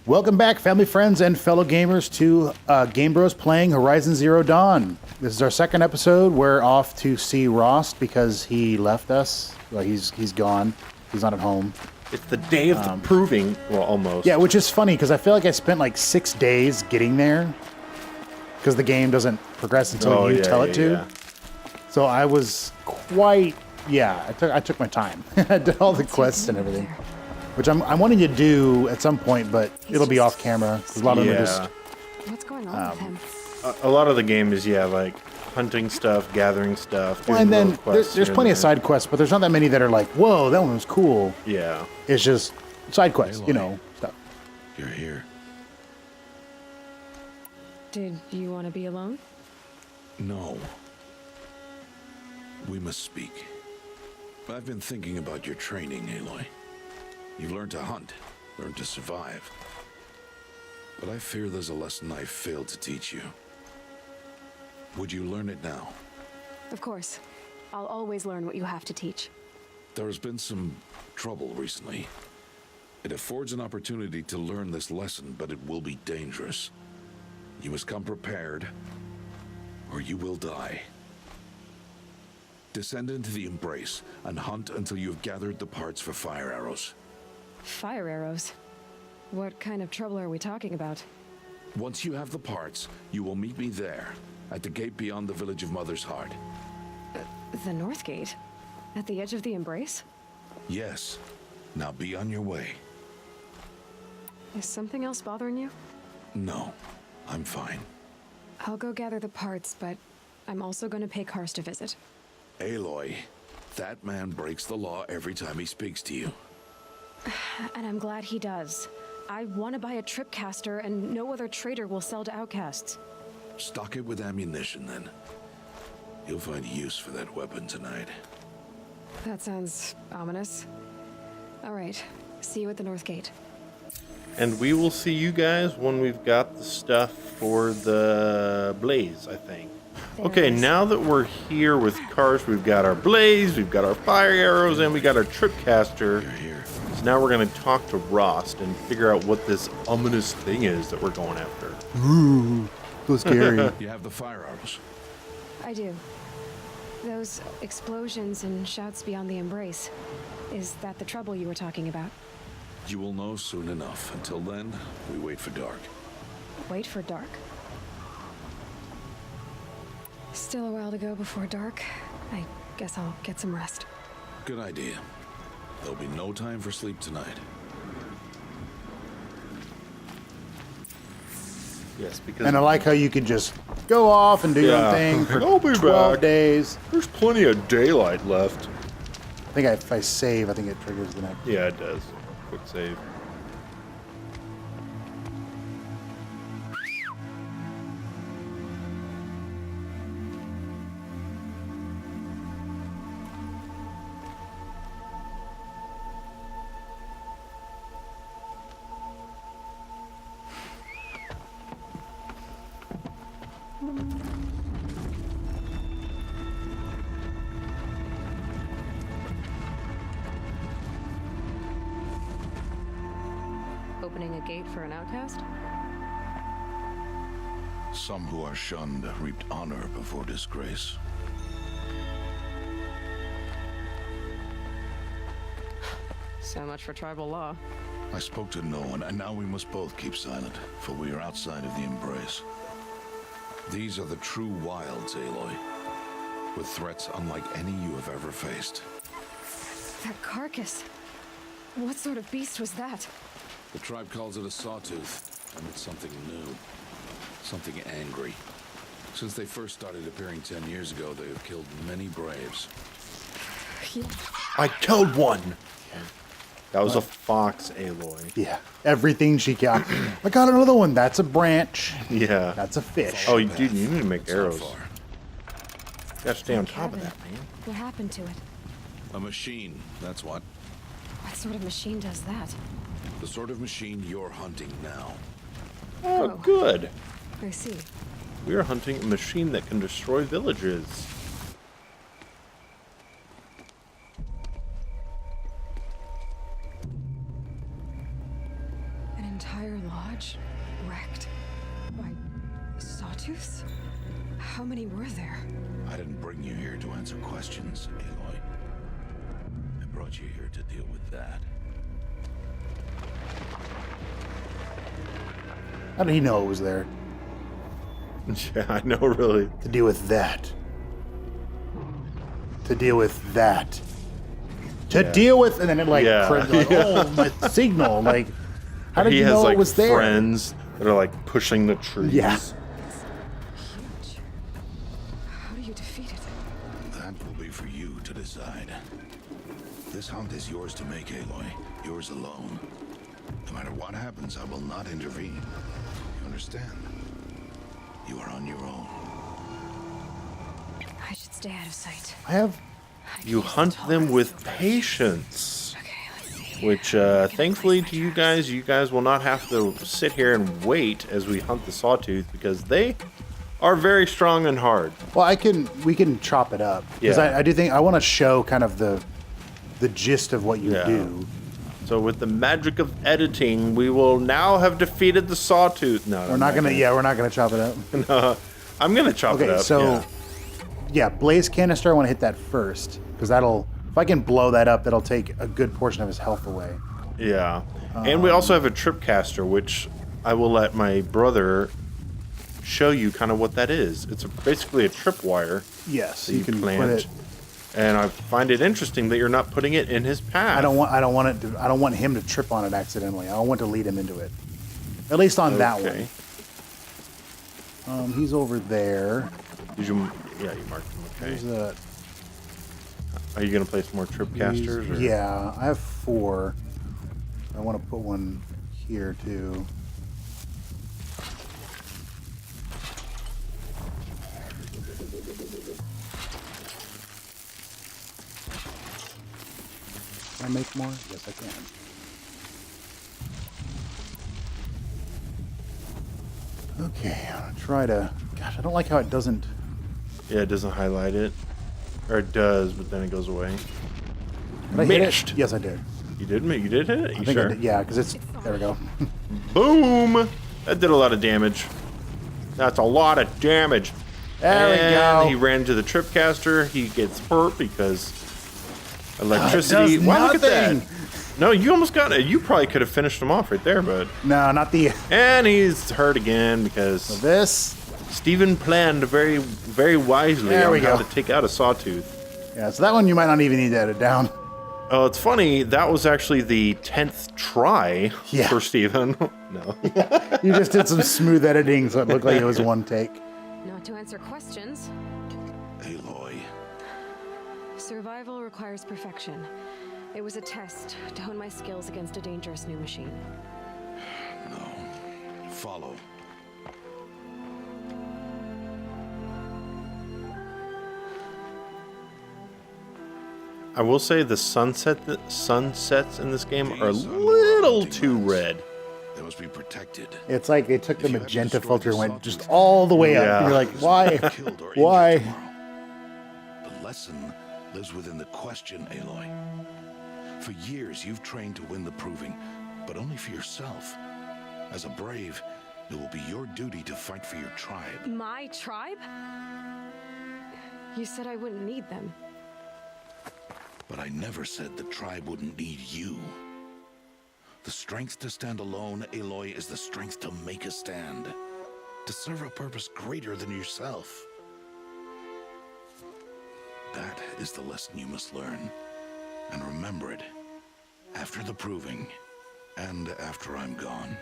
Welcome back, family, friends, and fellow gamers, to Game Bros playing Horizon Zero Dawn. This is our second episode. We're off to see Ross because he left us. Well, he's gone. He's not at home. It's the day of the proving. Well, almost. Yeah, which is funny because I feel like I spent like 6 days getting there because the game doesn't progress until you tell it to. Yeah. So I was quite, I took my time. I did all the quests and everything. Which I'm wanting to do at some point, but it'll be off camera. Because a lot of them are just... What's going on with him? A lot of the game is, like hunting stuff, gathering stuff. Well, and then there's plenty of side quests, but there's not that many that are like, whoa, that one was cool. Yeah. It's just side quests, Aloy, stuff. You're here. Did you want to be alone? No. We must speak. I've been thinking about your training, Aloy. You've learned to hunt, learned to survive. But I fear there's a lesson I failed to teach you. Would you learn it now? Of course. I'll always learn what you have to teach. There has been some trouble recently. It affords an opportunity to learn this lesson, but it will be dangerous. You must come prepared, or you will die. Descend into the Embrace and hunt until you have gathered the parts for fire arrows. Fire arrows? What kind of trouble are we talking about? Once you have the parts, you will meet me there, at the gate beyond the village of Mother's Heart. The North Gate? At the edge of the Embrace? Yes. Now be on your way. Is something else bothering you? No, I'm fine. I'll go gather the parts, but I'm also going to pay Karst a visit. Aloy, that man breaks the law every time he speaks to you. And I'm glad he does. I want to buy a tripcaster, and no other trader will sell to outcasts. Stock it with ammunition, then. You'll find use for that weapon tonight. That sounds ominous. All right, see you at the North Gate. And we will see you guys when we've got the stuff for the blaze, I think. Okay, now that we're here with Karst, we've got our blaze, we've got our fire arrows, and we got our tripcaster. You're here. So now we're going to talk to Rost and figure out what this ominous thing is that we're going after. Ooh, so scary. You have the fire arrows. I do. Those explosions and shouts beyond the Embrace. Is that the trouble you were talking about? You will know soon enough. Until then, we wait for dark. Wait for dark? Still a while to go before dark. I guess I'll get some rest. Good idea. There'll be no time for sleep tonight. Yes, because... And I like how you can just go off and do your own thing for I'll be 12 back. days. There's plenty of daylight left. I think if I save, I think it triggers the next. Yeah, it does. Quick save. Opening a gate for an outcast? Some who are shunned reaped honor before disgrace. So much for tribal law. I spoke to no one, and now we must both keep silent, for we are outside of the Embrace. These are the true wilds, Aloy, with threats unlike any you have ever faced. That carcass. What sort of beast was that? The tribe calls it a sawtooth, and it's something new. Something angry. Since they first started appearing 10 years ago, they have killed many braves. I killed one! That was a fox, Aloy. Yeah, everything she got. I got another one. That's a branch. Yeah. That's a fish. Oh, dude, you need to make It's not arrows. far. You gotta stay on top of that, man. What happened to it? A machine, that's what. What sort of machine does that? The sort of machine you're hunting now. Oh, good. I see. We are hunting a machine that can destroy villages. lodge wrecked by sawtooths? How many were there? I didn't bring you here to answer questions, Aloy. I brought you here to deal with that. How did he know it was there? Yeah, I know, really. To deal with that. To deal with that. To deal with, and then it like, oh, my signal. Like, how did He you has know like it was there? friends that are like pushing the trees. Yeah. Huge. How do you defeat it? That will be for you to decide. This hunt is yours to make, Aloy. Yours alone. No matter what happens, I will not intervene. You understand? You are on your own. I should stay out of sight. I have. You hunt them with patience. Okay, let's see. Which, thankfully to you guys will not have to sit here and wait as we hunt the sawtooth because they are very strong and hard. Well, we can chop it up because Yeah. I do think I want to show kind of the gist of what you do. So with the magic of editing, we will now have defeated the sawtooth. No, We're not gonna. Yeah, we're not gonna chop it up. No, I'm gonna chop it Okay, up. so yeah, blaze canister. I want to hit that first because that'll. If I can blow that up, that'll take a good portion of his health away. yeah. And we also have a trip caster, which I will let my brother show you kind of what that is. It's basically a tripwire. Yes, that you can plant. put it. And I find it interesting that you're not putting it in his path. I don't want him to trip on it accidentally. I want to lead him into it. At least on that Okay. one. He's over there. Did you? Yeah, you marked him. Okay. There's a. Are you gonna place more trip casters? Or? Yeah, I have 4. I want to put one here too. Can I make more? Yes, I can. Okay, I'm gonna try to. Gosh, I don't like how it doesn't. Yeah, it doesn't highlight it, or it does, but then it goes away. Did I hit it? Missed. Yes, I did. You did hit it? I You think sure? I did. Yeah, because it's. There we go. Boom! That did a lot of damage. That's a lot of damage. There we go. He ran to the trip caster. He gets hurt because electricity. does Wow, look at that! nothing. No, you almost got it. You probably could have finished him off right there, but No, not the. and he's hurt again because This. Steven planned very, very wisely There on we how go. to take out a sawtooth. Yeah, so that one you might not even need to edit down. Oh, it's funny. That was actually the 10th try Yeah. for Steven. No. You just did some smooth editing, so it looked like it was one take. Not to answer questions. Aloy, Survival requires perfection. It was a test to hone my skills against a dangerous new machine. no. Follow. I will say the sunsets in this game are a These are little hunting too grounds. red. They must be protected. It's like they took the If you have magenta destroyed filter the and went just sawtooth, all the way up. Yeah. And you're like, why? Killed or injured Why? tomorrow. The lesson lives within the question, Aloy. For years, you've trained to win the proving, but only for yourself. As a brave, it will be your duty to fight for your tribe. My tribe? You said I wouldn't need them. But I never said the tribe wouldn't need you. The strength to stand alone, Aloy, is the strength to make a stand. To serve a purpose greater than yourself. That is the lesson you must learn. And remember it. After the proving. And after I'm gone.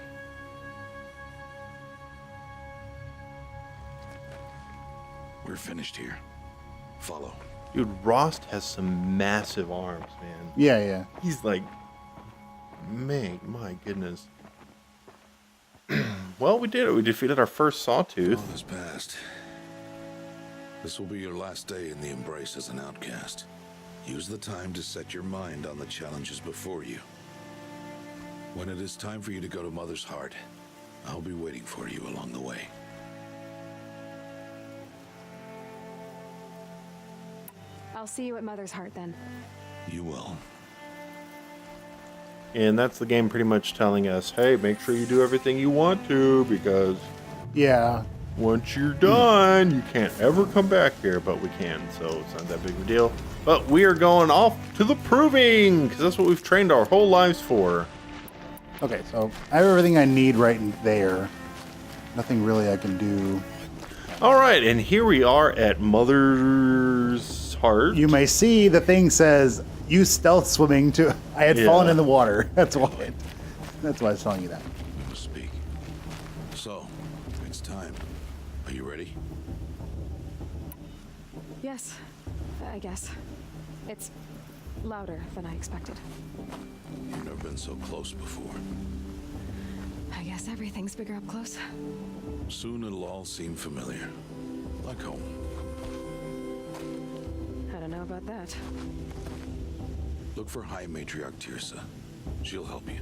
We're finished here. Follow. Dude, Rost has some massive arms, man. Yeah, yeah. He's like, man, my goodness. Well, we did it. We defeated our first sawtooth. All has passed. This will be your last day in the Embrace as an outcast. Use the time to set your mind on the challenges before you. When it is time for you to go to Mother's Heart, I'll be waiting for you along the way. I'll see you at Mother's Heart then. You will. And that's the game pretty much telling us, hey, make sure you do everything you want to, because Yeah. once you're done, you can't ever come back here, but we can, so it's not that big of a deal. But we are going off to the proving, because that's what we've trained our whole lives for. Okay, so I have everything I need right in there. Nothing really I can do. All right, and here we are at Mother's Heart. You may see the thing says, use stealth swimming to... I had fallen in the water. That's why. That's why I was telling you that. We must speak. So, it's time. Are you ready? Yes, I guess. It's louder than I expected. You've never been so close before. I guess everything's bigger up close. Soon it'll all seem familiar. Like home. I don't know about that. Look for High Matriarch Tirsa. She'll help you.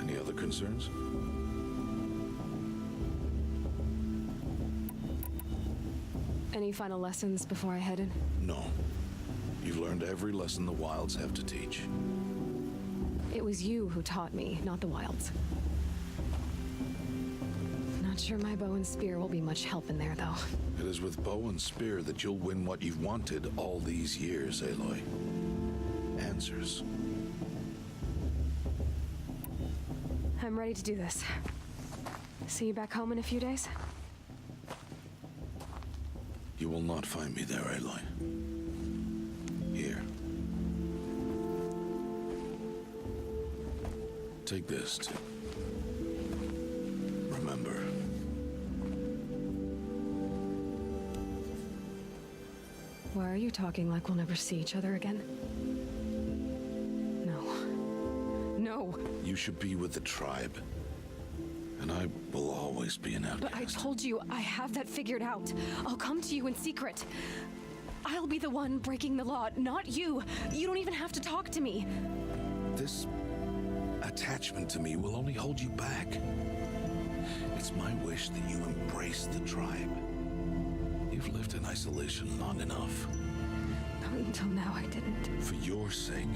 Any other concerns? Any final lessons before I head in? No. You've learned every lesson the Wilds have to teach. It was you who taught me, not the Wilds. Not sure my bow and spear will be much help in there, though. It is with bow and spear that you'll win what you've wanted all these years, Aloy. Answers. I'm ready to do this. See you back home in a few days? You will not find me there, Aloy. Here. Take this to remember. Why are you talking like we'll never see each other again? No. No! You should be with the tribe. And I will always be an outcast. But I told you, I have that figured out. I'll come to you in secret. I'll be the one breaking the law, not you. You don't even have to talk to me. This attachment to me will only hold you back. It's my wish that you embrace the tribe. You've lived in isolation long enough. Until now, I didn't. For your sake,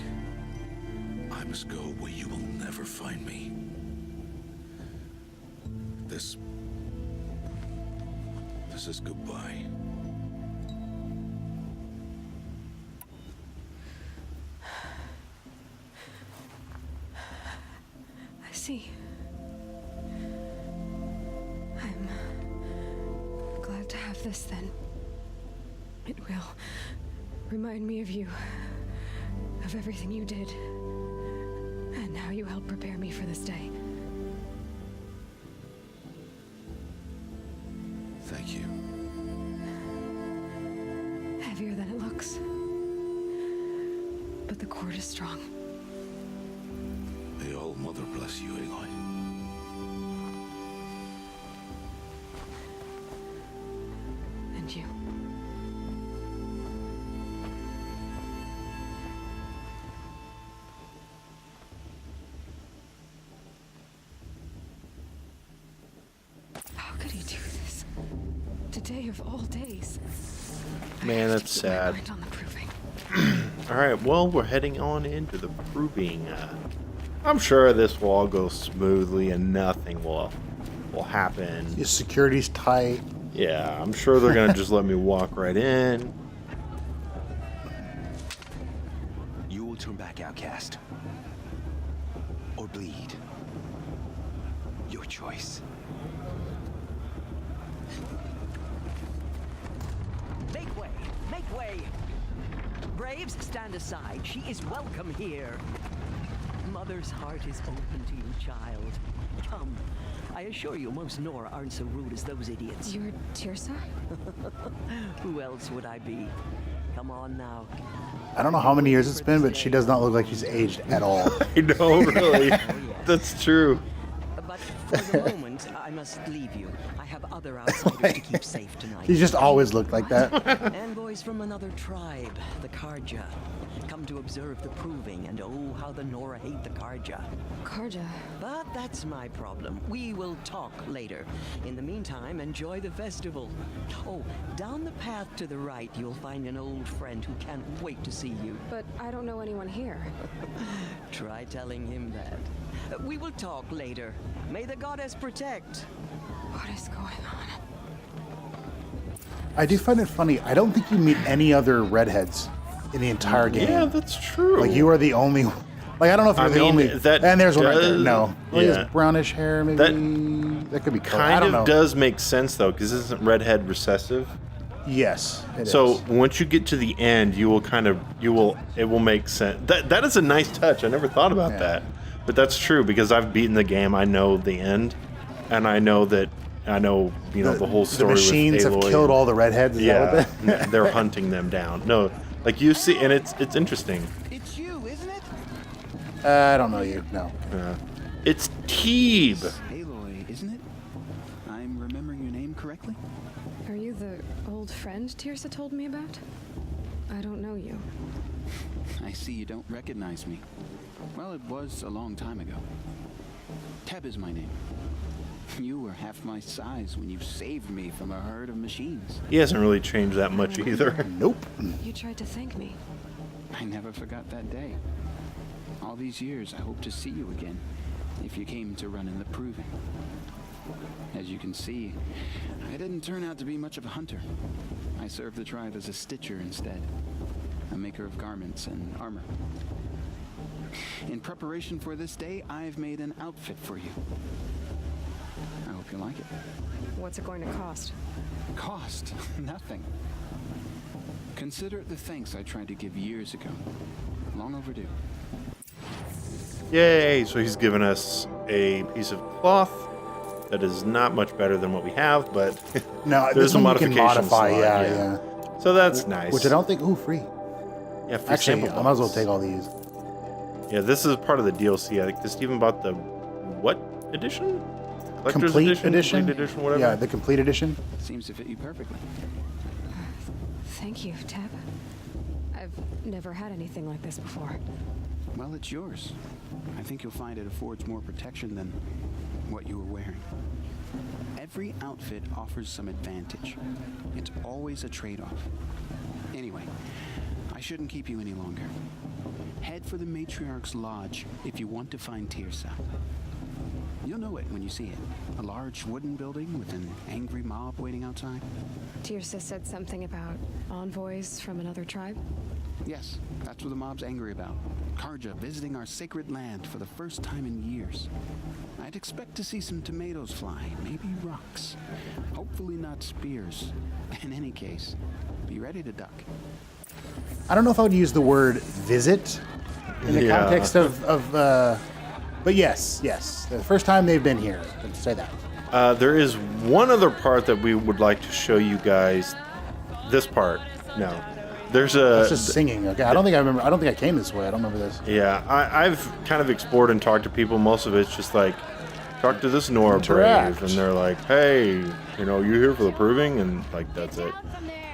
I must go where you will never find me. This is goodbye. I see. I'm glad to have this then. It will remind me of you, of everything you did, and how you helped prepare me for this day. Thank you. Heavier than it looks. But the cord is strong. May All Mother bless you, Aloy. And you. How could he do this? Today of all days. Man, that's sad. Mind on the proving. All right, well, we're heading on into the proving. I'm sure this will all go smoothly and nothing will happen. Your security's tight. Yeah, I'm sure they're going to just let me walk right in. You will turn back, outcast. Or bleed. Your choice. Make way! Make way! Braves, stand aside. She is welcome here. Mother's heart is open to you, child. Come. I assure you, most Nora aren't so rude as those idiots. You're Tirsa? Who else would I be? Come on now. I don't know how many years it's been, but she does not look like she's aged at all. I know, really. That's true. By But for the moment, I must leave you. I have other outsiders to keep safe tonight. He just always looked like that. Envoys from another tribe, the Karja, come to observe the proving, and oh, how the Nora hate the Karja. Karja. But that's my problem. We will talk later. In the meantime, enjoy the festival. Oh, down the path to the right, you'll find an old friend who can't wait to see you. But I don't know anyone here. Try telling him that. We will talk later. May the goddess protect. What is going on? I do find it funny. I don't think you meet any other redheads in the entire game. Yeah, that's true. Like, you are the only. Like, I don't know if you're the only. And there's one right there. No. Well, he has brownish hair, maybe. That could be color. I don't know. Kind of does make sense, though, because isn't redhead recessive? Yes, it so is. Once you get to the end, it will make sense. That is a nice touch. I never thought about that, but that's true because I've beaten the game. I know the end, and I know the whole story. The machines with Aloy have killed all the redheads. Yeah, they're hunting them down. No, like you see, and it's interesting. It's you, isn't it? I don't know you. No. It's Teeb. Aloy, isn't it? I'm remembering your name correctly? Are you the old friend Tirsa told me about? I don't know you. I see you don't recognize me. Well, it was a long time ago. Teb is my name. You were half my size when you saved me from a herd of machines. He hasn't really changed that much either. Nope. You tried to thank me. I never forgot that day. All these years, I hope to see you again, if you came to run in the proving. As you can see, I didn't turn out to be much of a hunter. I served the tribe as a stitcher instead, a maker of garments and armor. In preparation for this day, I've made an outfit for you. I hope you like it. What's it going to cost? Cost? Nothing. Consider it the thanks I tried to give years ago. Long overdue. Yay! So he's given us a piece of cloth that is not much better than what we have, but No, there's this a one you can modification modify. slot, Yeah. So that's nice. Which I don't think. Ooh, free. Yeah, free Actually, sample I might as well box. take all these. Yeah, this is part of the DLC. I think this Steven bought the what edition? Collector's Complete edition. Complete edition, whatever. Yeah, the complete edition. Seems to fit you perfectly. Thank you, Teb. I've never had anything like this before. Well, it's yours. I think you'll find it affords more protection than what you were wearing. Every outfit offers some advantage. It's always a trade-off. Anyway, I shouldn't keep you any longer. Head for the Matriarch's Lodge if you want to find Tirsa. You'll know it when you see it. A large wooden building with an angry mob waiting outside. Tirsa said something about envoys from another tribe. Yes, that's what the mob's angry about. Karja visiting our sacred land for the first time in years. I'd expect to see some tomatoes fly, maybe rocks. Hopefully not spears. In any case, be ready to duck. I don't know if I would use the word visit in the context of but yes. The first time they've been here. Let's say that. There is one other part that we would like to show you guys. This part. No. There's a... It's just singing. Okay, I don't think I came this way. I don't remember this. Yeah, I've kind of explored and talked to people. Most of it's just like, talk to this Nora Interact. Brave, and they're like, hey, you here for the proving? And like, that's it.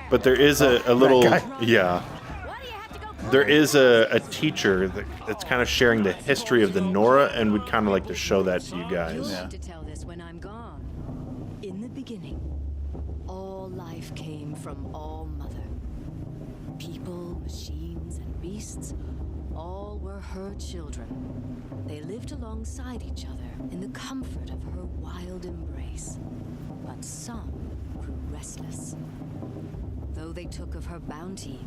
But there is a little... guy. Yeah. There is a teacher that's kind of sharing the history of the Nora, and we'd kind of like to show that to you guys. Yeah. To tell this when I'm gone. In the beginning, all life came from All Mother. People, machines, and beasts, all were her children. They lived alongside each other in the comfort of her wild embrace. But some grew restless. Though they took of her bounty,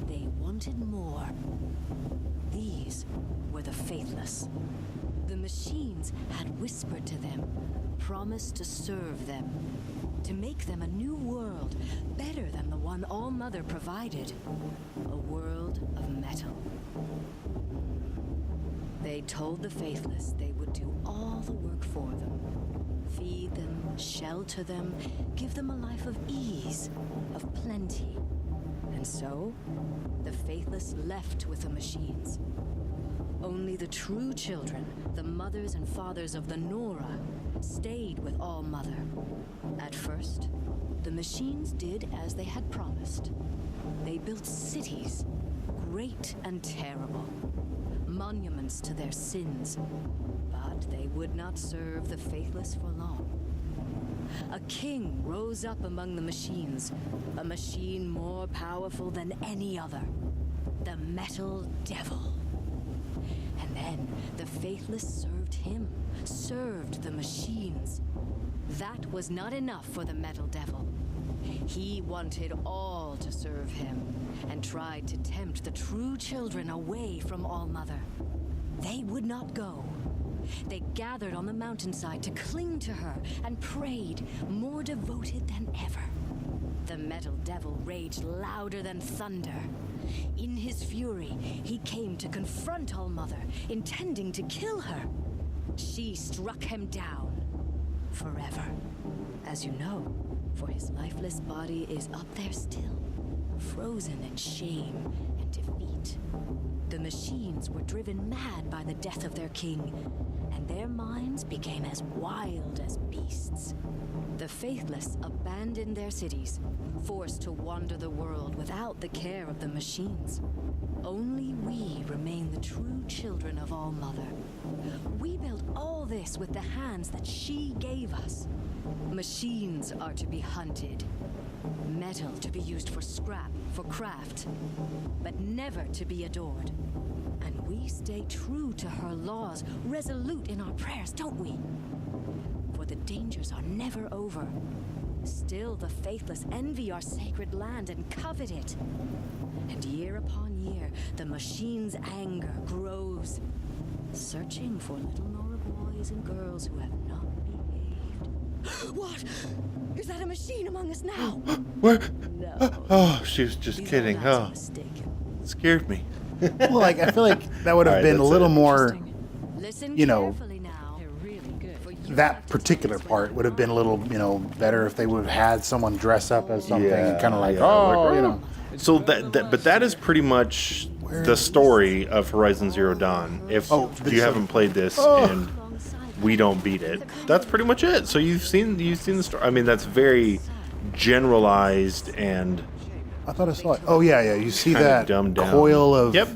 they wanted more. These were the faithless. The machines had whispered to them, promised to serve them, to make them a new world, better than the one All Mother provided. A world of metal. They told the faithless they would do all the work for them. Feed them, shelter them, give them a life of ease, of plenty. And so, the faithless left with the machines. Only the true children, the mothers and fathers of the Nora, stayed with All Mother. At first, the machines did as they had promised. They built cities, great and terrible, monuments to their sins, but they would not serve the faithless for long. A king rose up among the machines, a machine more powerful than any other, the Metal Devil. And then the faithless served him, served the machines. That was not enough for the Metal Devil. He wanted all to serve him, and tried to tempt the true children away from All Mother. They would not go. They gathered on the mountainside to cling to her and prayed, more devoted than ever. The Metal Devil raged louder than thunder. In his fury, he came to confront All Mother, intending to kill her. She struck him down forever. As you know, for his lifeless body is up there still, frozen in shame and defeat. The machines were driven mad by the death of their king, and their minds became as wild as beasts. The faithless abandoned their cities, forced to wander the world without the care of the machines. Only we remain the true children of All Mother. We built all this with the hands that she gave us. Machines are to be hunted. Metal to be used for scrap, for craft, but never to be adored. And we stay true to her laws, resolute in our prayers, don't we? For the dangers are never over. Still the faithless envy our sacred land and covet it. And year upon year, the machine's anger grows, searching for little Nora boys and girls who have not behaved. What? Is that a machine among us now? Where? No. Oh, she was just These kidding. old lads are Oh, mistaken. it scared me. Well, like I feel like that would have Alright, been a that's little it. more. Listen You know, carefully now. They're really good. For you That not to particular take us part would have been a little, better if they would have had someone dress up as something, Yeah, kind of like, yeah, oh, like, you know. So but that is pretty much the story of Horizon Zero Dawn. If you haven't played this and we don't beat it, that's pretty much it. So you've seen the story. I mean, that's very generalized and I thought I saw it. Oh yeah. You see kinda that dumbed down. coil of. Yep.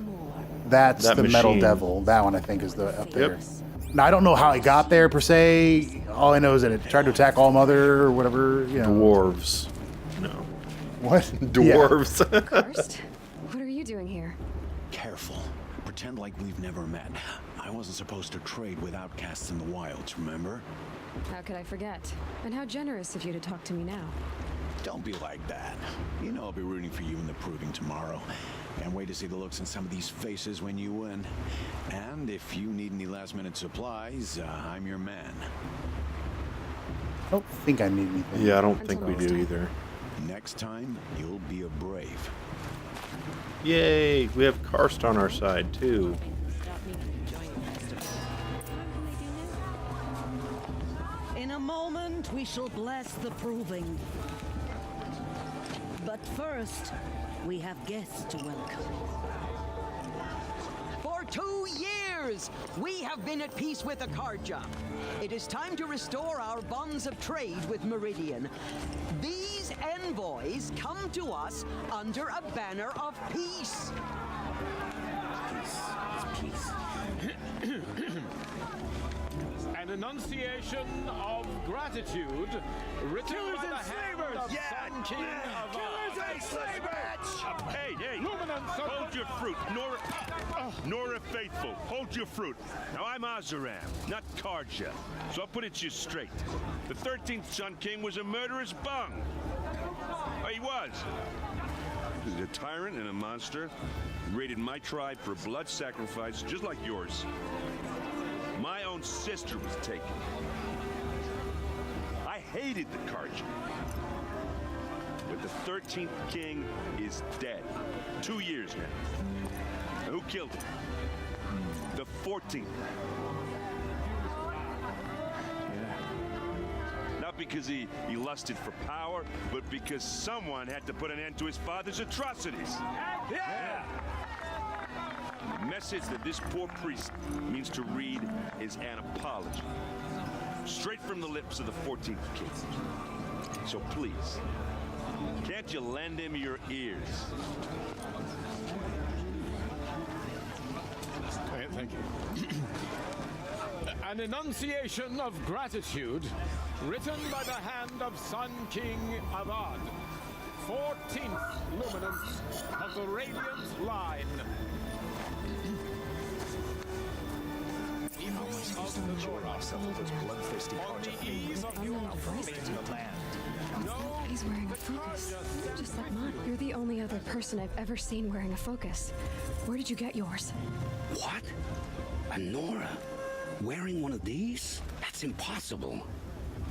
That's That the Metal machine. Devil. That one I think is the up there. Yep. Now I don't know how it got there per se. All I know is that it tried to attack All Mother or whatever. Dwarves. No. What? Dwarves. Cursed? What are you doing here? Careful. Pretend like we've never met. I wasn't supposed to trade with outcasts in the wilds, remember? How could I forget? And how generous of you to talk to me now. Don't be like that. You know I'll be rooting for you in the proving tomorrow. Can't wait to see the looks on some of these faces when you win. And if you need any last-minute supplies, I'm your man. I don't think I need anything. Yeah, I don't think Until we next do time. either. Next time, you'll be a brave. Yay! We have Karst on our side too. In a moment, we shall bless the proving. But first, we have guests to welcome. For 2 years, we have been at peace with Akarja. It is time to restore our bonds of trade with Meridian. These envoys come to us under a banner of peace. An enunciation of gratitude written by the hand of Sun King of Killers and slavers! Hey, Luminance of hold your fruit. Nora Faithful, hold your fruit. Now, I'm Azaram, not Karja, so I'll put it to you straight. The 13th Sun King was a murderous bung. Oh, he was. He was a tyrant and a monster. He raided my tribe for blood sacrifice, just like yours. My own sister was taken. I hated the Karja. But the 13th king is dead. 2 years now. Who killed him? The 14th. Not because he lusted for power, but because someone had to put an end to his father's atrocities. Yeah! The message that this poor priest means to read is an apology. Straight from the lips of the 14th king. So please, can't you lend him your ears? Thank you. An enunciation of gratitude written by the hand of Sun King Avad, 14th luminance of the Radiant Line. Of the Nora, on the ease of your He's wearing a focus, just like mine. You're the only other person I've ever seen wearing a focus. Where did you get yours? What? A Nora? Wearing one of these? That's impossible.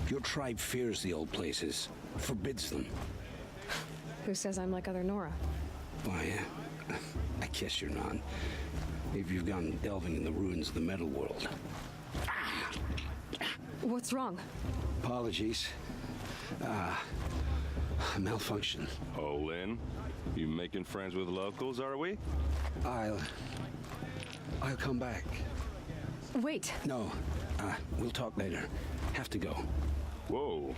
Your tribe fears the old places, forbids them. Who says I'm like other Nora? Why, I guess you're not. Maybe you've gone delving in the ruins of the metal world. What's wrong? Apologies. Malfunction. Olin, you making friends with locals, are we? I'll come back. Wait. No, we'll talk later. Have to go. Whoa.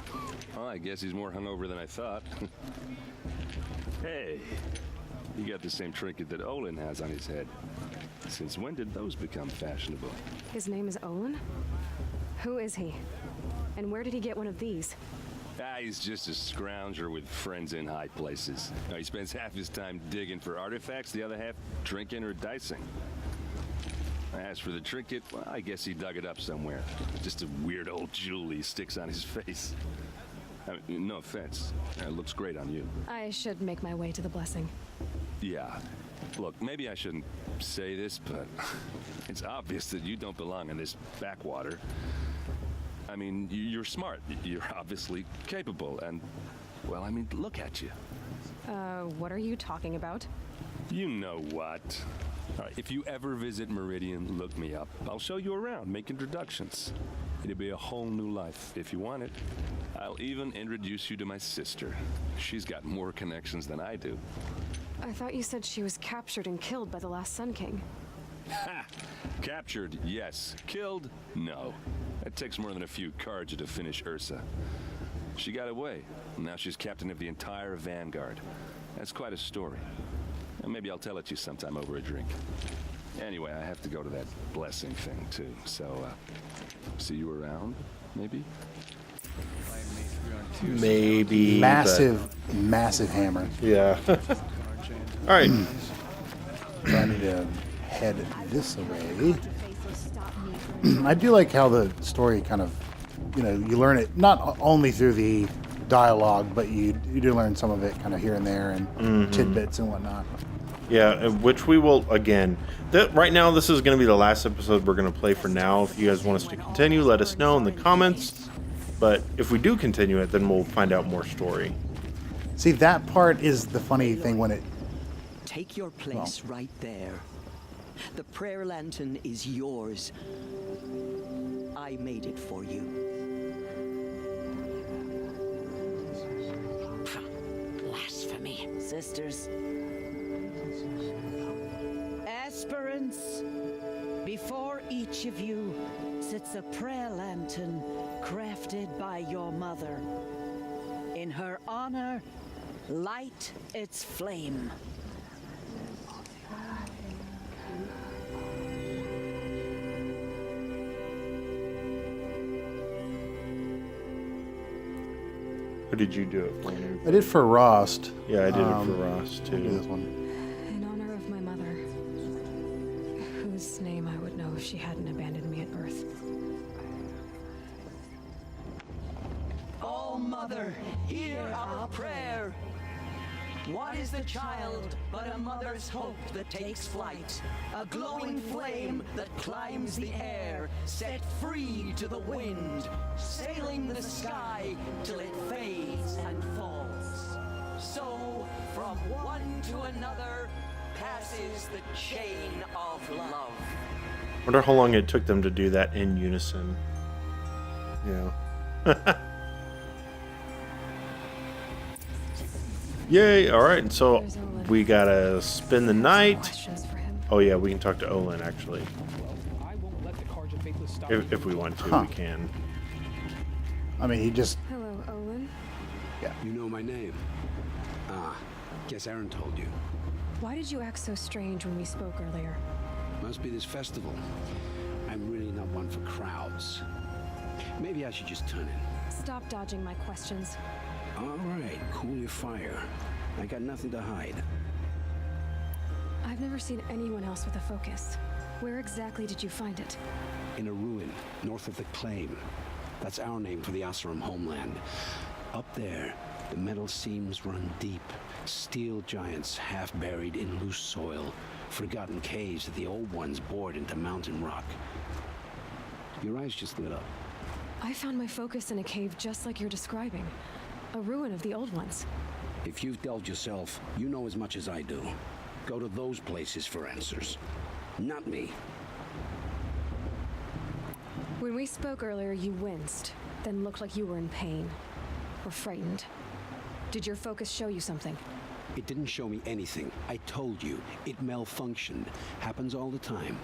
Well, I guess he's more hungover than I thought. Hey, you got the same trinket that Olin has on his head. Since when did those become fashionable? His name is Olin? Who is he? And where did he get one of these? He's just a scrounger with friends in high places. He spends half his time digging for artifacts, the other half drinking or dicing. As for the trinket, well, I guess he dug it up somewhere. Just a weird old jewel he sticks on his face. I mean, no offense. It looks great on you. I should make my way to the blessing. Yeah. Look, maybe I shouldn't say this, but it's obvious that you don't belong in this backwater. I mean, you're smart. You're obviously capable, and, well, I mean, look at you. What are you talking about? You know what. All right, if you ever visit Meridian, look me up. I'll show you around, make introductions. It'll be a whole new life if you want it. I'll even introduce you to my sister. She's got more connections than I do. I thought you said she was captured and killed by the last Sun King. Ha! Captured, yes. Killed, no. It takes more than a few Carja to finish Ursa. She got away. Now she's captain of the entire Vanguard. That's quite a story. And maybe I'll tell it to you sometime over a drink. Anyway, I have to go to that blessing thing, too. So, see you around, maybe? Maybe. Massive hammer. Yeah. All right. I need to head this way. I do like how the story kind of, you learn it not only through the dialogue, but you do learn some of it kind of here and there and tidbits and whatnot. Yeah, which we will, again, right now this is going to be the last episode we're going to play for now. If you guys want us to continue, let us know in the comments. But if we do continue it, then we'll find out more story. See, that part is the funny thing when it... Take your place right there. The prayer lantern is yours. I made it for you. Blasphemy. Sisters. Aspirants, before each of you sits a prayer lantern crafted by your mother. In her honor, light its flame. Who did you do it for? I did for Rost. Yeah, I did it for Rost, too. I'll do this one. In honor of my mother, whose name I would know if she hadn't abandoned me at birth. Oh, Mother, hear our prayer. What is the child but a mother's hope that takes flight? A glowing flame that climbs the air, set free to the wind, sailing the sky till it fades and falls. So, from one to another, passes the chain of love. Wonder how long it took them to do that in unison. Yeah. Yay! All right, and so we gotta spend the night. Questions for him. Oh yeah, we can talk to Olin actually. I won't let the Carja faithless stop If we want to, Huh. we can. I mean, he just... Hello, Olin. You know my name? Ah, guess Aaron told you. Why did you act so strange when we spoke earlier? Must be this festival. I'm really not one for crowds. Maybe I should just turn in. Stop dodging my questions. All right, cool your fire. I got nothing to hide. I've never seen anyone else with a focus. Where exactly did you find it? In a ruin, north of the Claim. That's our name for the Oseram homeland. Up there, the metal seams run deep. Steel giants half buried in loose soil. Forgotten caves that the old ones bored into mountain rock. Your eyes just lit up. I found my focus in a cave just like you're describing. A ruin of the old ones. If you've delved yourself, you know as much as I do. Go to those places for answers. Not me. When we spoke earlier, you winced, then looked like you were in pain. Or frightened. Did your focus show you something? It didn't show me anything. I told you. It malfunctioned. Happens all the time.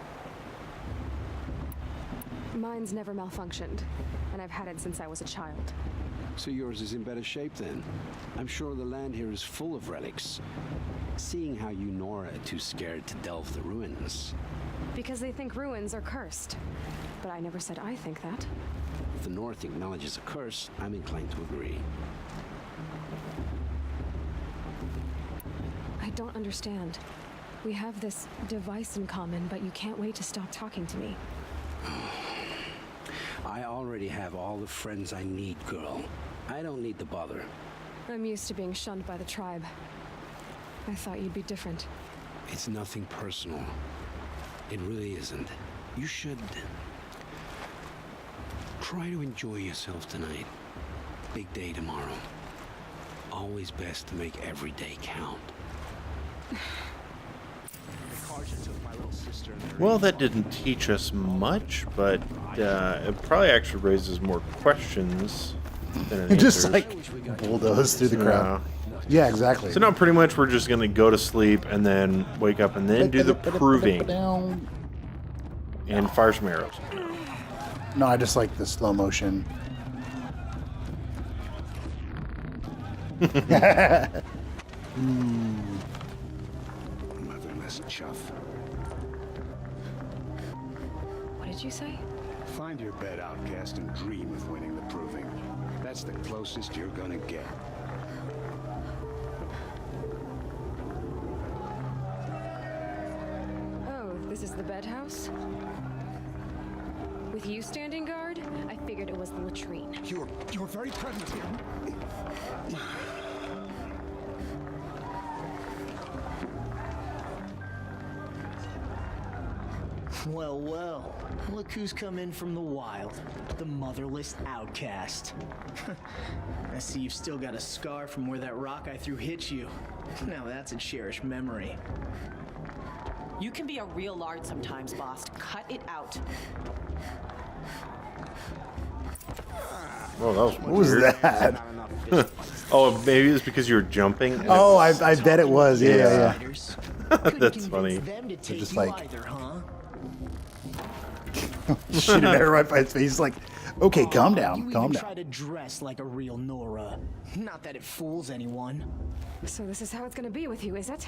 Mine's never malfunctioned, and I've had it since I was a child. So yours is in better shape then. I'm sure the land here is full of relics. Seeing how you Nora are too scared to delve the ruins. Because they think ruins are cursed. But I never said I think that. If the North acknowledges a curse, I'm inclined to agree. I don't understand. We have this device in common, but you can't wait to stop talking to me. I already have all the friends I need, girl. I don't need the bother. I'm used to being shunned by the tribe. I thought you'd be different. It's nothing personal. It really isn't. You should try to enjoy yourself tonight. Big day tomorrow. Always best to make every day count. Well, that didn't teach us much, but it probably actually raises more questions than it just answers. like bulldoze through the crowd. Yeah, exactly. So now pretty much we're just going to go to sleep and then wake up and then do the proving and fire some arrows. No, I just like the slow motion. Motherless chuff. What did you say? Find your bed, outcast, and dream of winning the proving. That's the closest you're gonna get. Oh, this is the bed house? With you standing guard, I figured it was the latrine. You're very pregnant here. Well, well, look who's come in from the wild. The motherless outcast. I see you've still got a scar from where that rock I threw hit you. Now that's a cherished memory. You can be a real lard sometimes, boss. Cut it out. Oh, that was What was weird. that? Oh, maybe it's because you were jumping. and Oh, it was- I bet it was. Yeah. That's funny. Them to take just you like- either, huh? Shooting at her right by his face. He's like, okay, calm You down, calm even down. try to dress like a real Nora. Not that it fools anyone. So this is how it's gonna be with you, is it?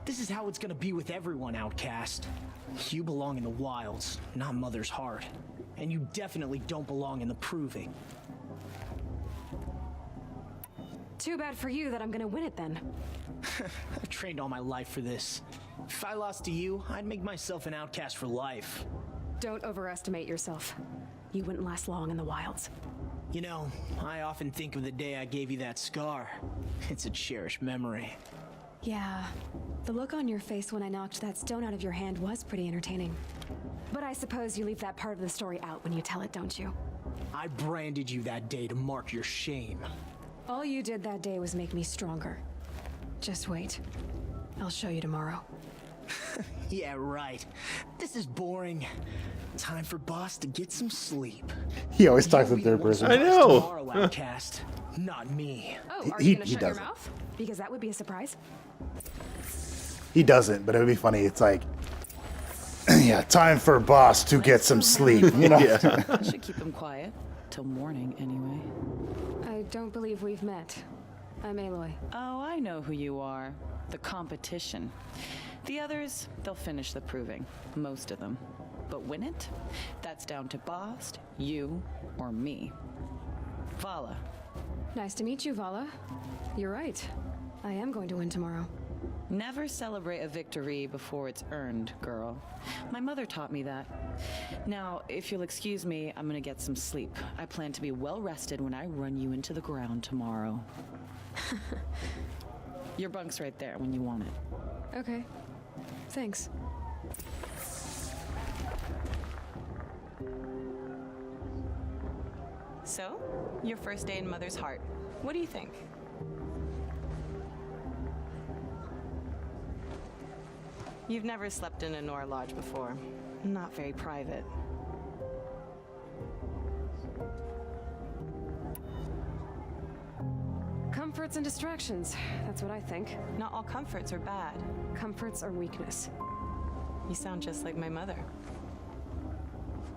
This is how it's gonna be with everyone, outcast. You belong in the wilds, not Mother's heart. And you definitely don't belong in the proving. Too bad for you that I'm gonna win it then. I've trained all my life for this. If I lost to you, I'd make myself an outcast for life. Don't overestimate yourself. You wouldn't last long in the wilds. You know, I often think of the day I gave you that scar. It's a cherished memory. Yeah, the look on your face when I knocked that stone out of your hand was pretty entertaining. But I suppose you leave that part of the story out when you tell it, don't you? I branded you that day to mark your shame. All you did that day was make me stronger. Just wait. I'll show you tomorrow. Yeah, right. This is boring. Time for boss to get some sleep. He always talks in third person. I know. Tomorrow, outcast. Not me. Oh, are He- you gonna he shut your doesn't. mouth? Because that would be a surprise. He doesn't, but it would be funny. It's like, yeah, time for boss to get some sleep. You know? Yeah. I should keep him quiet till morning anyway. I don't believe we've met. I'm Aloy. Oh, I know who you are. The competition. The others, they'll finish the proving. Most of them. But win it? That's down to Bost, you, or me. Vala. Nice to meet you, Vala. You're right. I am going to win tomorrow. Never celebrate a victory before it's earned, girl. My mother taught me that. Now, if you'll excuse me, I'm gonna get some sleep. I plan to be well rested when I run you into the ground tomorrow. Your bunk's right there when you want it. Okay. Thanks. So, your first day in Mother's heart. What do you think? You've never slept in a Nora lodge before. Not very private. Comforts and distractions. That's what I think. Not all comforts are bad. Comforts are weakness. You sound just like my mother.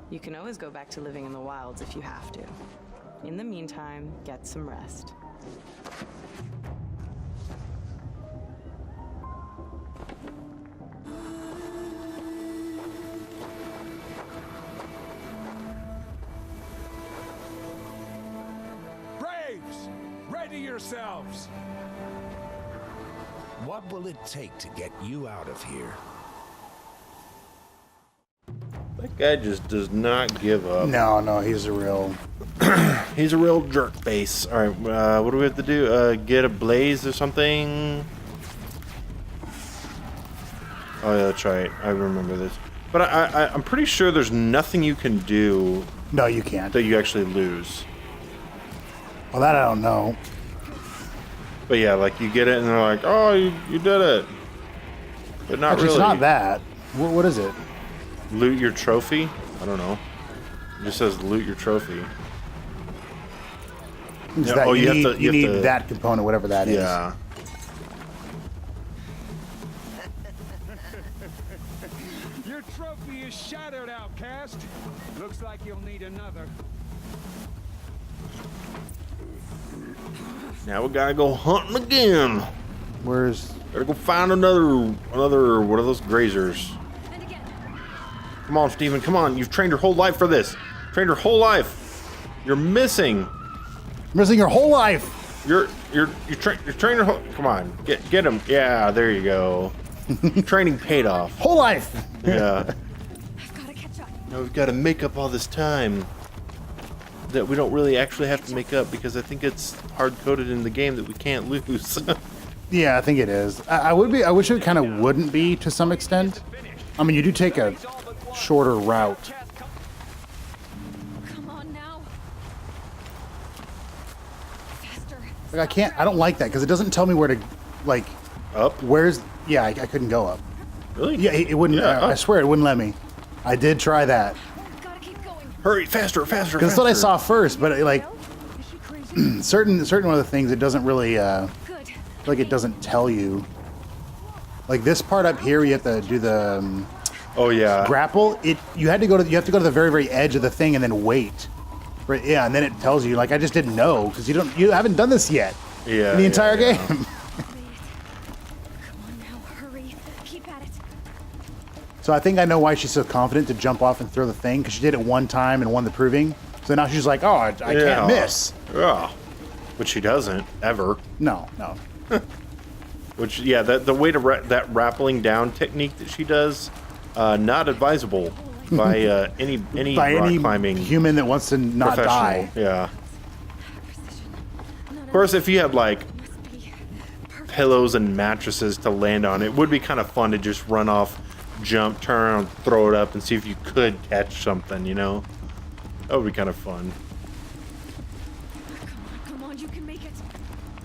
You can always go back to living in the wilds if you have to. In the meantime, get some rest. Braves, ready yourselves. What will it take to get you out of here? That guy just does not give up. No, he's a real... He's a real jerk face. All right, what do we have to do? Get a blaze or something? Oh, yeah, that's right. I remember this. But I'm pretty sure there's nothing you can do. No, you can't. That you actually lose. Well, that I don't know. But yeah, like you get it and they're like, oh, you did it. But not Actually, really. it's not that. What is it? Loot your trophy? I don't know. It just says loot your trophy. Yeah, that, you need that component, whatever that is. Yeah. Your trophy is shattered, outcast. Looks like you'll need another. Now we gotta go hunting again. Where's... Gotta go find another what are those grazers? Come on, Steven, come on. You've trained your whole life for this. Trained your whole life. You're missing. Missing your whole life. You're trained your whole... Come on, get him. Yeah, there you go. Training paid off. Whole life. Yeah. Now we've got to make up all this time that we don't really actually have to make up because I think it's hard-coded in the game that we can't lose. Yeah, I think it is. I wish it kind of wouldn't be to some extent. I mean, you do take a shorter route. Come on now. Faster. Like I don't like that because it doesn't tell me where to, like, up. Where's? Yeah, I couldn't go up. Really? Yeah, it wouldn't. Yeah, I swear it wouldn't let me. I did try that. Hurry, faster, faster. Because that's what I saw first, but like certain one of the things it doesn't really like it doesn't tell you. Like this part up here, you have to do the oh yeah grapple. You have to go to the very very edge of the thing and then wait. Right? Yeah, and then it tells you. Like I just didn't know because you haven't done this yet. Yeah. In the entire game. So I think I know why she's so confident to jump off and throw the thing, because she did it one time and won the proving. So now she's like, oh, I can't miss. Yeah. But she doesn't, ever. No. Which, yeah, the way to that rappelling down technique that she does, not advisable by any by rock any climbing human that wants to not die. Yeah. Of course, if you had, like, pillows and mattresses to land on, it would be kind of fun to just run off, jump, turn around, throw it up, and see if you could catch something, you know? That would be kind of fun. Come on, you can make it.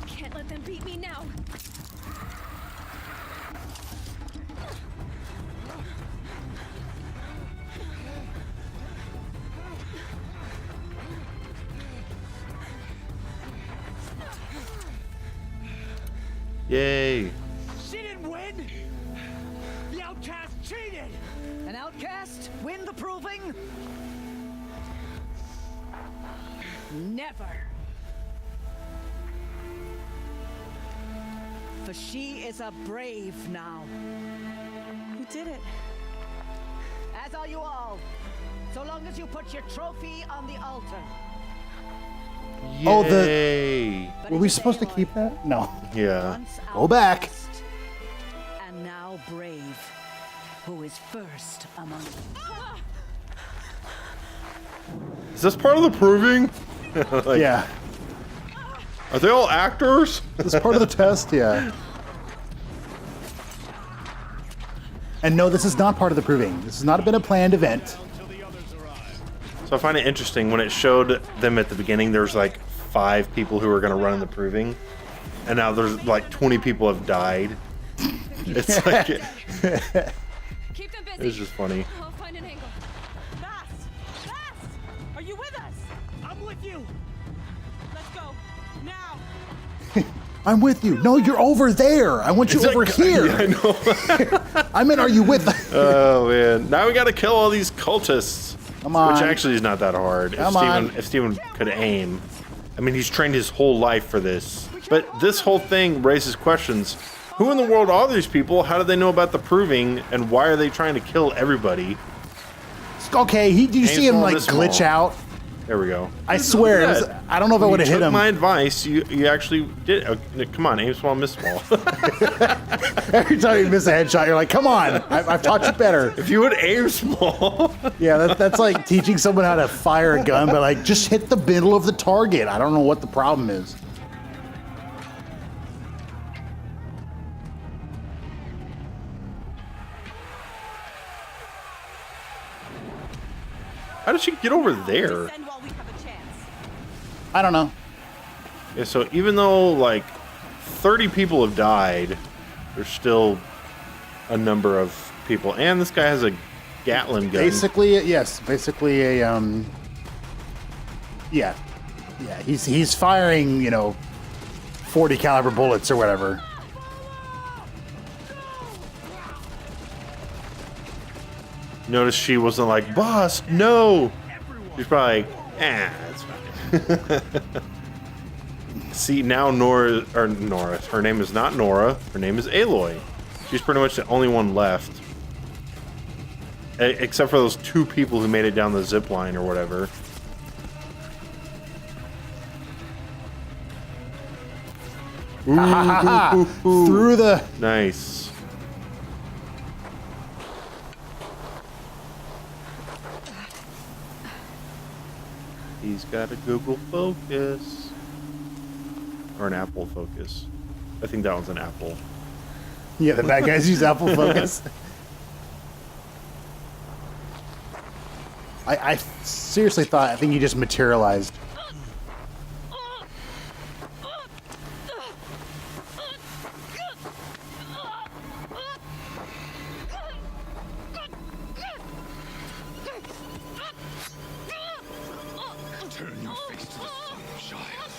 Can't let them beat me now. Yay. She didn't win. Never. For she is a brave now. You did it. As are you all. So long as you put your trophy on the altar. Oh, Yay. Were we supposed to keep that? No. Yeah. Once Go back. outcast, and now brave, who is first among them. Is this part of the proving? Like, Yeah. Are they all actors? This is part of the test, yeah. And no, this is not part of the proving. This has not been a planned event. So I find it interesting when it showed them at the beginning. There's like 5 people who are going to run in the proving, and now there's like 20 people have died. It's like Keep them busy. it's just funny. I'll find an angle. Bass! Bass! Are you with us? I'm with you. Let's go. Now. I'm with you. No, you're over there. I want you It's over like- here. Yeah, I know. I meant, are you with us? Oh man! Now we got to kill all these cultists. Come on. Which actually is not that hard. Come on. If Steven could aim, I mean, he's trained his whole life for this. But this whole thing raises questions. Who in the world are these people? How do they know about the proving? And why are they trying to kill everybody? Okay, did you see him like glitch out? There we go. I swear, it was, I don't know if I would have hit him. My advice, you actually did. Come on, aim small, miss small. Every time you miss a headshot, you're like, come on, I've taught you better. If you would aim small. Yeah, that's like teaching someone how to fire a gun, but like, just hit the middle of the target. I don't know what the problem is. How did she get over there? I don't know. Yeah, so even though like 30 people have died, there's still a number of people, and this guy has a Gatling gun. Basically, yes. Basically a yeah, he's firing 40 caliber bullets or whatever. Notice she wasn't like, boss, no. She's probably like, that's fine. See, now Nora, her name is not Nora, her name is Aloy. She's pretty much the only one left. Except for those 2 people who made it down the zip line or whatever. Ooh, Through the... Nice. He's got a Google Focus. Or an Apple Focus. I think that one's an Apple. Yeah, the bad guys use Apple Focus. I seriously thought, I think he just materialized. Turn your face to the sun, child.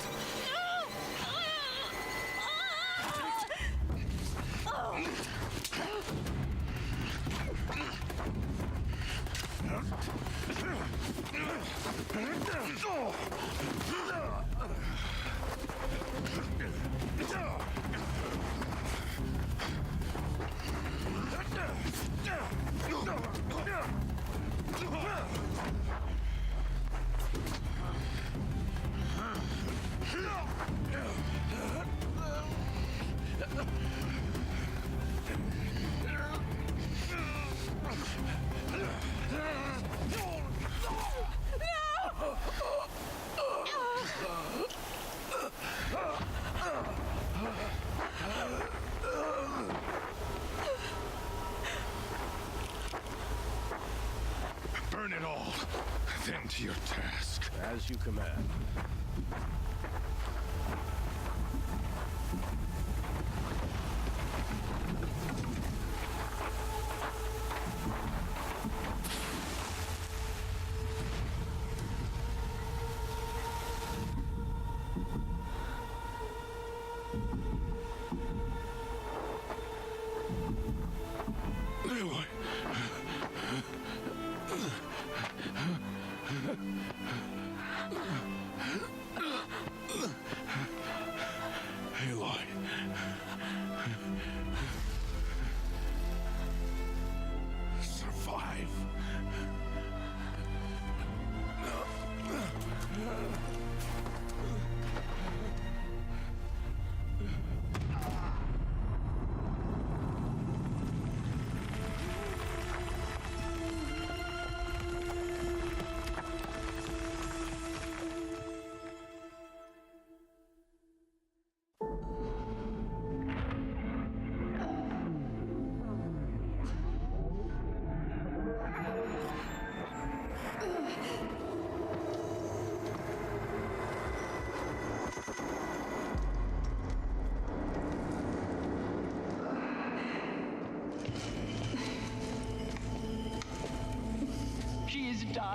Burn it all, then to your task. As you command. Aloy.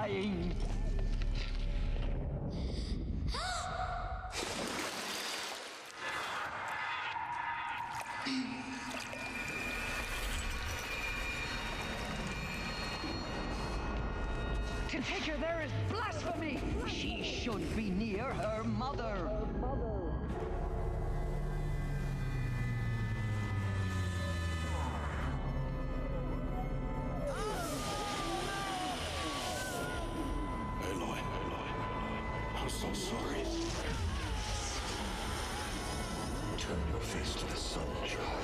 dying. To take her there is blasphemy. She should be near her mother. Aloy, I'm so sorry. Turn your face to the sun, child.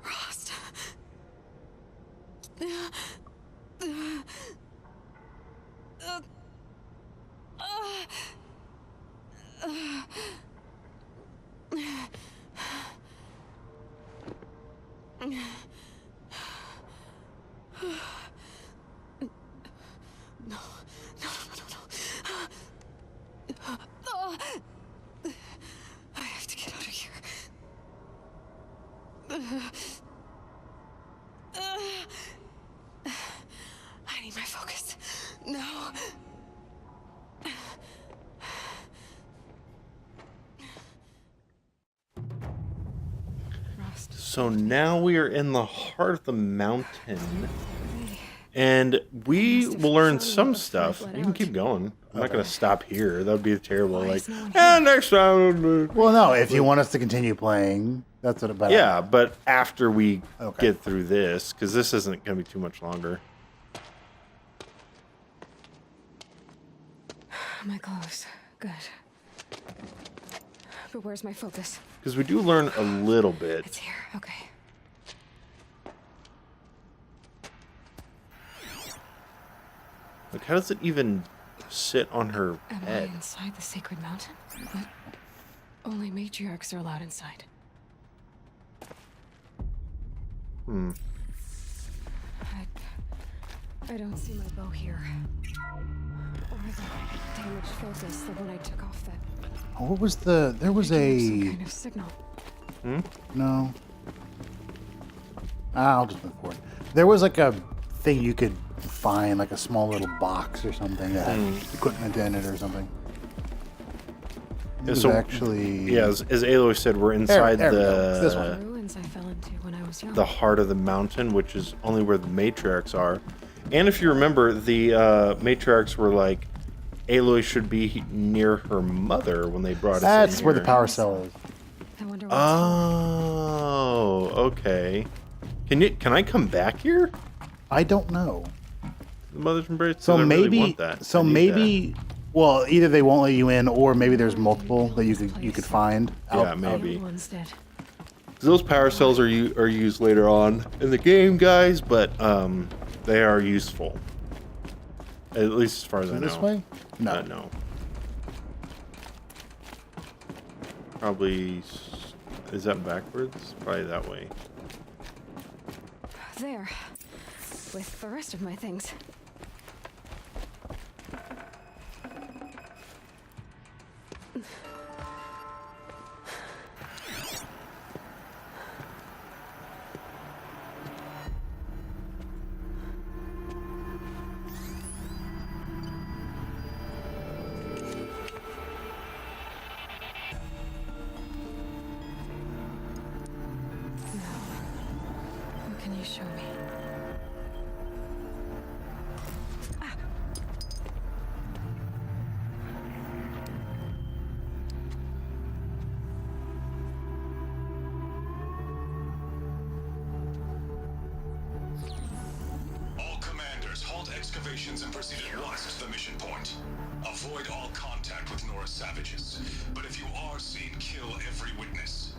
Rost. I have to get out of here. I need my focus. No. So now we are in the heart of the mountain. And we will learn some stuff. You can keep going. I'm not going to stop here. That would be terrible. Like, next time. Well, no, if you want us to continue playing, that's what about. Yeah, but after we get through this, because this isn't going to be too much longer. My clothes. Good. But where's my focus? Because we do learn a little bit. It's here. Okay. Like, how does it even sit on her Am head? I inside the sacred mountain? But only matriarchs are allowed inside. Hmm. I don't see my bow here. Or the damaged focus, the one I took off that. Oh, what was the? There was Some a. kind of signal. Hmm? No. I'll just move forward. There was like a thing you could find, like a small little box or something that had equipment in it or something. It was actually. Yeah, as Aloy said, we're inside there we go. It's this one. Ruins I fell into when I was young. the heart of the mountain, which is only where the matriarchs are. And if you remember, the matriarchs were like, Aloy should be near her mother when they brought us in That's where the here. power cell is. I wonder Oh, okay. Can I come back here? I don't know. The Mother's Embrace. So I really maybe, want that. so I need maybe, well, either they won't let you in, or maybe there's multiple that you could find. Yeah, maybe. One's dead. Those power cells are used later on in the game, guys, but they are useful. At least as far as I know. This way? No. No. Probably. Is that backwards? Probably that way. There. With the rest of my things. What can you show me? All commanders, halt excavations and proceed at once to the mission point. Avoid all contact with Nora savages. But if you are seen, kill every witness.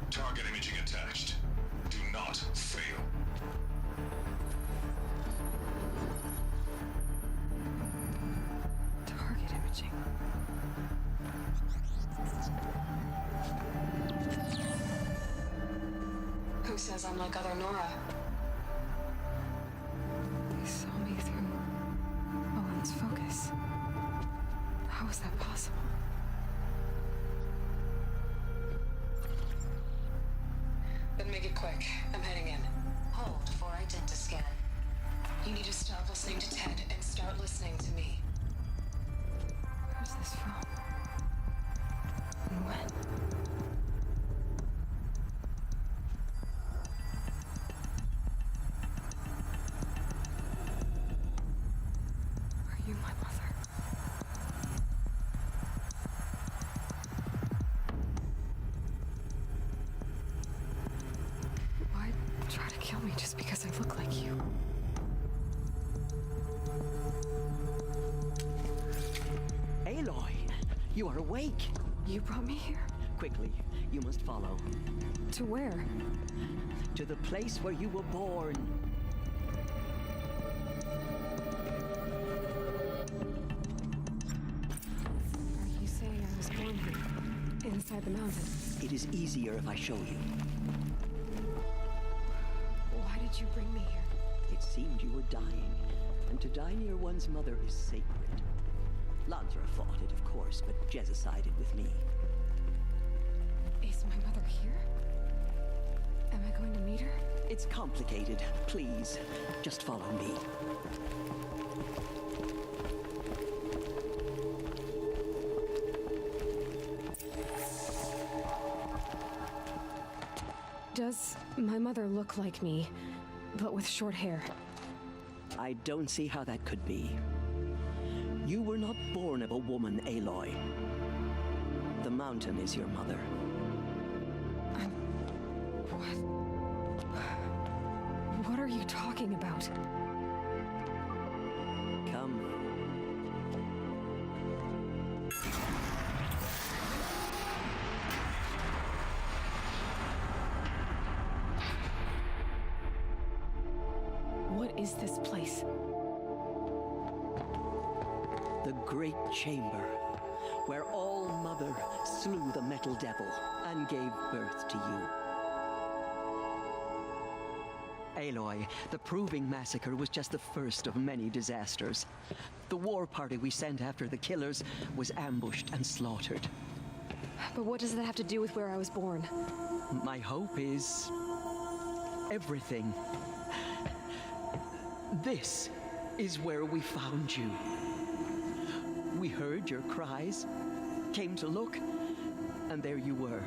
Target imaging attached. Do not fail. Target imaging. Who says I'm like other Nora? They saw me through Owen's focus. How is that possible? You need to stop listening to Ted and start listening to me. Where's this from? And when? Are you my mother? Why try to kill me just because I look like you? Aloy, you are awake. You brought me here? Quickly, you must follow. To where? To the place where you were born. Are you saying I was born here? Inside the mountain? It is easier if I show you. Why did you bring me here? It seemed you were dying, and to die near one's mother is sacred. Lansra fought it, of course, but Jezza sided with me. Is my mother here? Am I going to meet her? It's complicated. Please, just follow me. Does my mother look like me, but with short hair? I don't see how that could be. You were not born of a woman, Aloy. The mountain is your mother. What are you talking about? Come. What is this place? The Great Chamber, where All-Mother slew the Metal Devil and gave birth to you. Aloy, the Proving Massacre was just the first of many disasters. The war party we sent after the killers was ambushed and slaughtered. But what does that have to do with where I was born? My hope is everything. This is where we found you. We heard your cries, came to look, and there you were.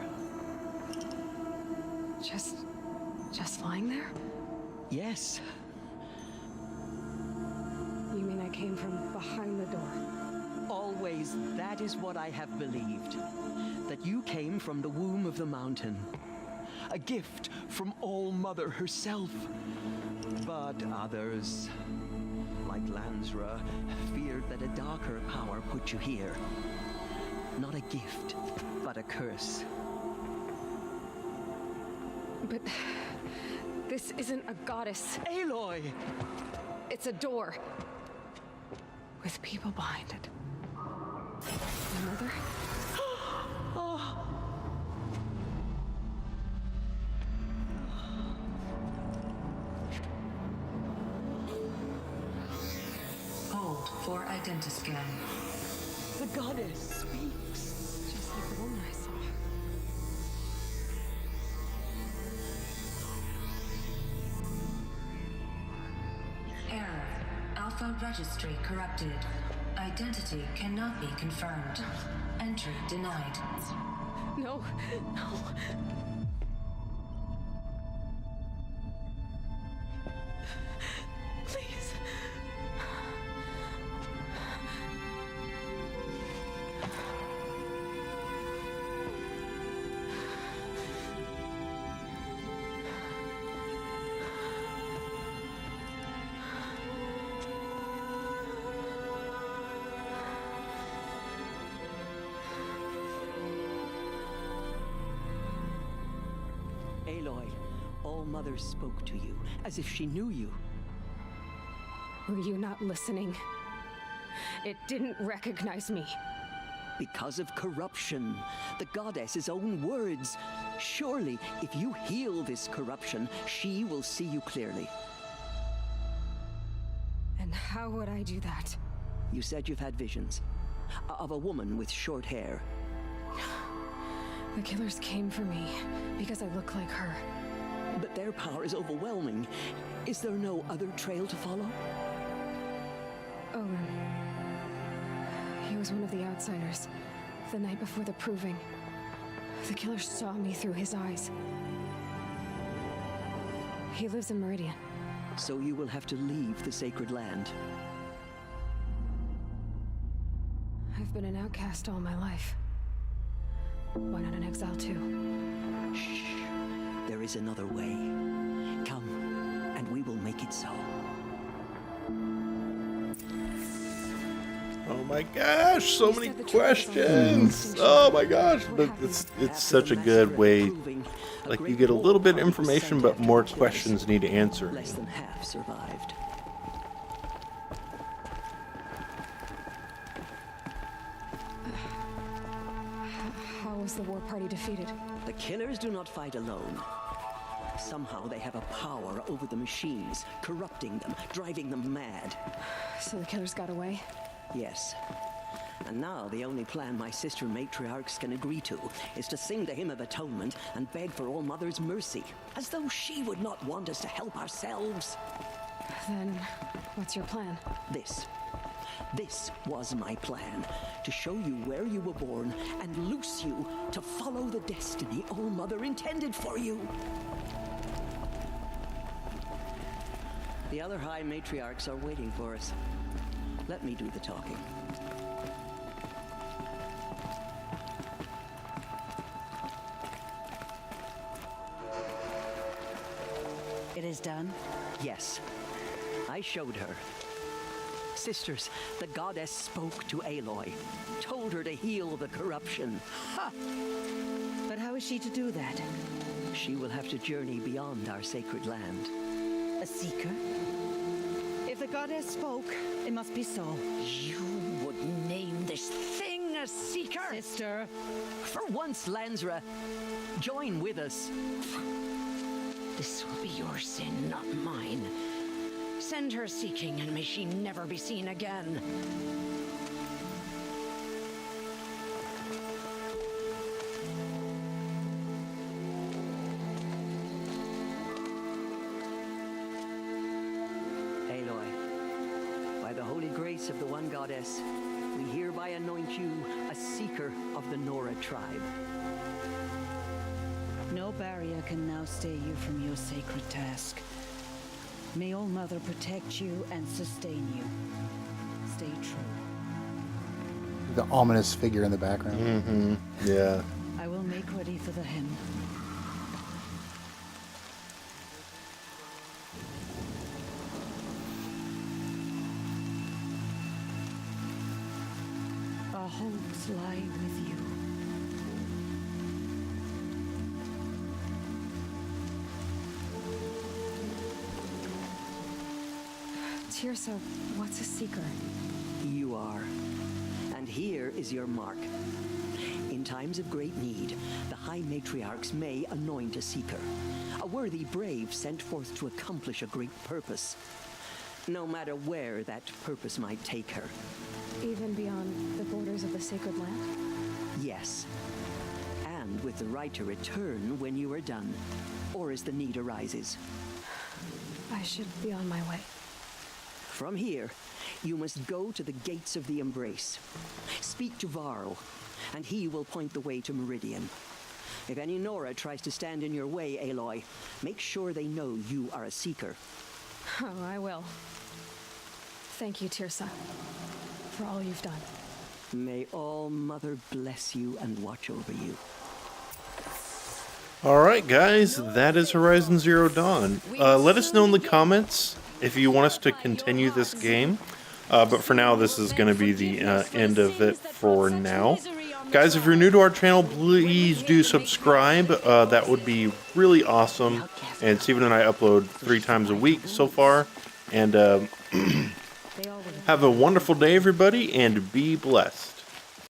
Just lying there? Yes. You mean I came from behind the door? Always, that is what I have believed. That you came from the womb of the mountain. A gift from All-Mother herself. But others, like Lansra, feared that a darker power put you here. Not a gift, but a curse. But this isn't a goddess. Aloy! It's a door. With people behind it. My mother? Hold for identiscan. The goddess speaks. Just like the woman I saw. Error. Alpha registry corrupted. Identity cannot be confirmed. Entry denied. No, no. Please. Aloy, All-Mother spoke to you, as if she knew you. Were you not listening? It didn't recognize me. Because of corruption. The goddess's own words. Surely, if you heal this corruption, she will see you clearly. And how would I do that? You said you've had visions. Of a woman with short hair. The killers came for me because I look like her. But their power is overwhelming. Is there no other trail to follow? Owen. He was one of the outsiders. The night before the proving. The killer saw me through his eyes. He lives in Meridian. So you will have to leave the sacred land. I've been an outcast all my life. Why not an exile too? Shh. There is another way. Come, and we will make it so. Oh my gosh, so many questions. Oh my gosh, look, it's such a good way. Like, you get a little bit of information, but more questions need answering. Less than half survived. How was the war party defeated? The killers do not fight alone. Somehow they have a power over the machines, corrupting them, driving them mad. So the killers got away? Yes. And now the only plan my sister matriarchs can agree to is to sing the Hymn of Atonement and beg for All Mother's mercy, as though she would not want us to help ourselves. Then, what's your plan? This was my plan, to show you where you were born and loose you to follow the destiny All Mother intended for you. The other High Matriarchs are waiting for us. Let me do the talking. It is done? Yes. I showed her. Sisters, the goddess spoke to Aloy, told her to heal the corruption. Ha! But how is she to do that? She will have to journey beyond our sacred land. A seeker? If the goddess spoke, it must be so. You would name this thing a seeker? Sister. For once, Lansra, join with us. This will be your sin, not mine. Send her seeking, and may she never be seen again. Aloy, by the holy grace of the one goddess, we hereby anoint you a seeker of the Nora tribe. No barrier can now stay you from your sacred task. May All Mother protect you and sustain you. Stay true. The ominous figure in the background. Mm-hmm. Yeah. I will make ready for the hymn. Our hopes lie with you. Tirsa, what's a seeker? You are. And here is your mark. In times of great need, the High Matriarchs may anoint a seeker, a worthy brave sent forth to accomplish a great purpose, no matter where that purpose might take her. Even beyond the borders of the sacred land? Yes. And with the right to return when you are done, or as the need arises. I should be on my way. From here, you must go to the gates of the Embrace. Speak to Varl, and he will point the way to Meridian. If any Nora tries to stand in your way, Aloy, make sure they know you are a seeker. Oh, I will. Thank you, Tirsa, for all you've done. May All Mother bless you and watch over you. All right, guys, that is Horizon Zero Dawn. Let us know in the comments if you want us to continue this game. But for now, this is going to be the end of it for now. Guys, if you're new to our channel, please do subscribe. That would be really awesome. And Steven and I upload 3 times a week so far. And have a wonderful day, everybody, and be blessed.